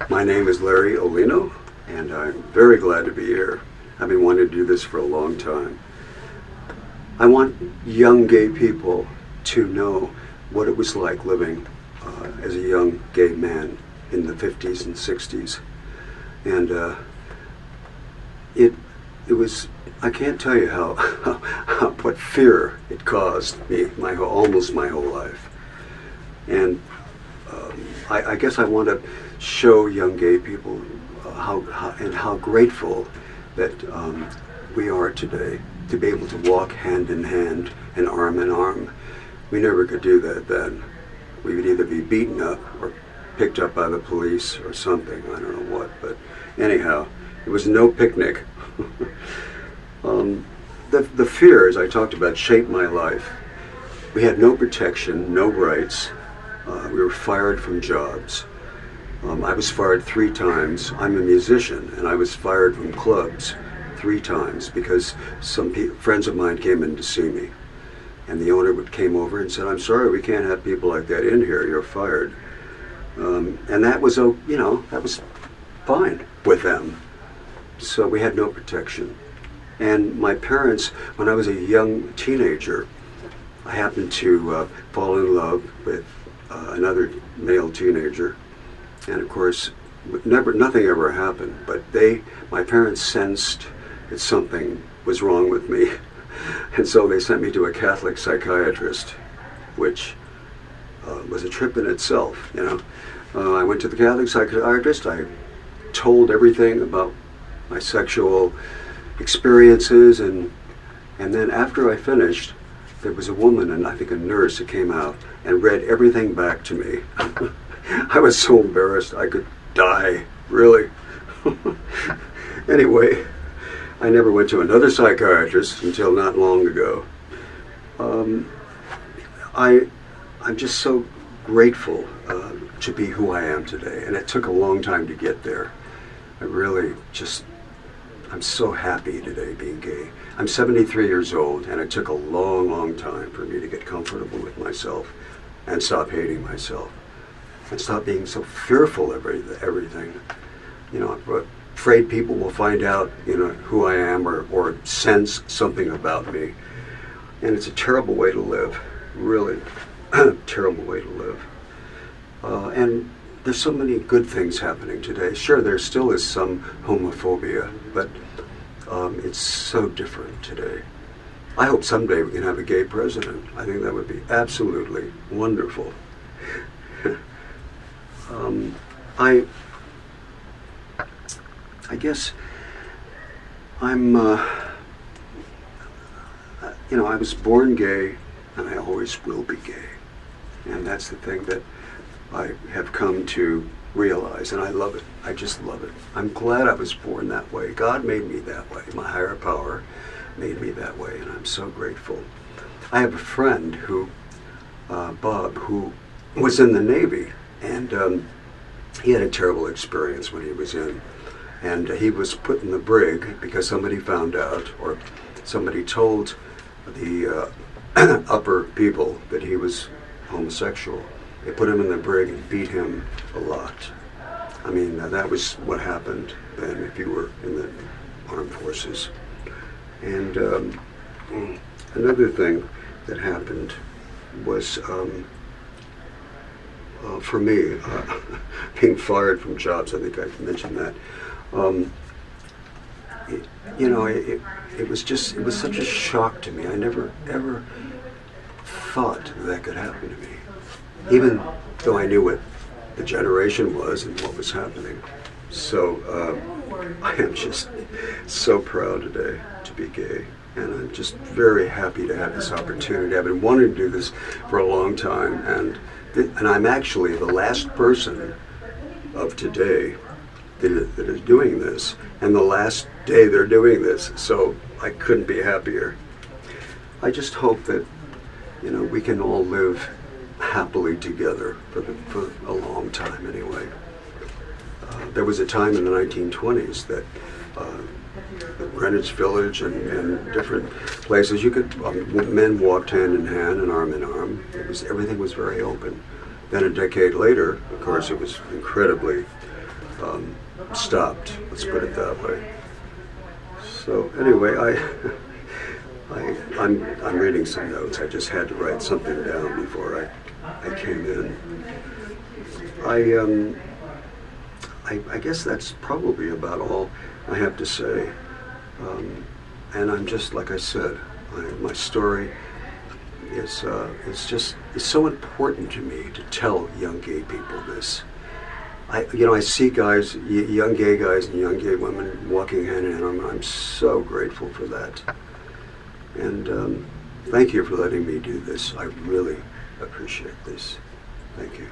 My name is Larry Oleo, and I'm very glad to be here. I've been wanting to do this for a long time. I want young gay people to know what it was like living as a young gay man in the 50s and 60s. And it was, I can't tell you what fear it caused me almost my whole life. And I guess I want to show young gay people how grateful that we are today to be able to walk hand in hand and arm. We never could do that then. We would either be beaten up or picked up by the police or something. I don't know what, but anyhow, it was no picnic. The fears I talked about shaped my life. We had no protection, no rights. We were fired from jobs. I was fired 3 times. I'm a musician, and I was fired from clubs 3 times because some friends of mine came in to see me. And the owner came over and said, "I'm sorry, we can't have people like that in here. You're fired." And that was, that was fine with them. So we had no protection. And my parents, when I was a young teenager, I happened to fall in love with another male teenager. And of course, nothing ever happened, but my parents sensed that something was wrong with me. And so they sent me to a Catholic psychiatrist, which was a trip in itself, I went to the Catholic psychiatrist. I told everything about my sexual experiences, and then after I finished, there was a woman, and I think a nurse, that came out and read everything back to me. I was so embarrassed I could die, really. Anyway, I never went to another psychiatrist until not long ago. I'm just so grateful to be who I am today, and it took a long time to get there. I'm so happy today being gay. I'm 73 years old, and it took a long time for me to get comfortable with myself and stop hating myself and stop being so fearful of everything. I'm afraid people will find out, who I am or sense something about me. And it's a terrible way to live, really terrible way to live. And there's so many good things happening today. Sure, there still is some homophobia, but it's so different today. I hope someday we can have a gay president. I think that would be absolutely wonderful. I guess I'm, I was born gay, and I always will be gay. And that's the thing that I have come to realize, and I love it. I just love it. I'm glad I was born that way. God made me that way. My higher power made me that way, and I'm so grateful. I have a friend Bob, who was in the Navy, and he had a terrible experience when he was in. And he was put in the brig because somebody found out, or somebody told the upper people that he was homosexual. They put him in the brig and beat him a lot. I mean, that was what happened then if you were in the armed forces. And another thing that happened was, for me, being fired from jobs. I think I mentioned that. It was such a shock to me. I never ever thought that could happen to me, even though I knew what the generation was and what was happening. So I am just so proud today to be gay, and I'm just very happy to have this opportunity. I've been wanting to do this for a long time, and I'm actually the last person of today that is doing this, and the last day they're doing this, so I couldn't be happier. I just hope that, we can all live happily together for a long time anyway. There was a time in the 1920s that Greenwich Village and different places, men walked hand in hand and arm. Everything was very open. Then a decade later, of course, it was incredibly stopped. Let's put it that way. So anyway, I'm reading some notes. I just had to write something down before I came in. I guess that's probably about all I have to say. And I'm just, like I said, my story is it's so important to me to tell young gay people this. I see guys, young gay guys and young gay women walking hand in hand. I'm so grateful for that. And thank you for letting me do this. I really appreciate this. Thank you.